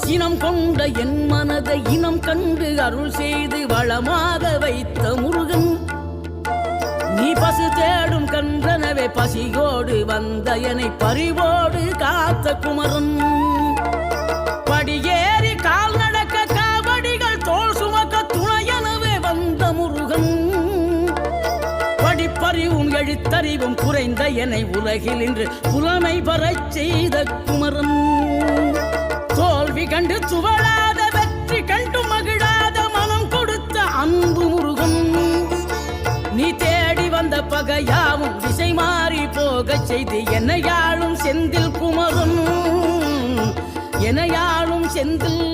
சினம் கொண்ட என் மனதை இனம் கண்டு அருள் செய்து வளமாக வைத்த முருகன், நீ பசு தேடும் கன்றனவே பசியோடு வந்த என்னை பறிவோடு காத்த குமரன், படியேறி கால் நடக்க காவடிகள் தோல் சுமக்க துணையனவே வந்த முருகன், படிப்பறிவும் எழுத்தறிவும் குறைந்த என்னை உலகில் இன்று புலமை பெறச் செய்த குமரன், தோல்வி கண்டு துவளாத வெற்றி கண்டு மகிழாத மனம் கொடுத்த அன்பு முருகன், நீ தேடி வந்த பகையாவும் திசை மாறி போகச் செய்து என்னையாளும் செந்தில் குமரன், என்னையாளும் செந்தில்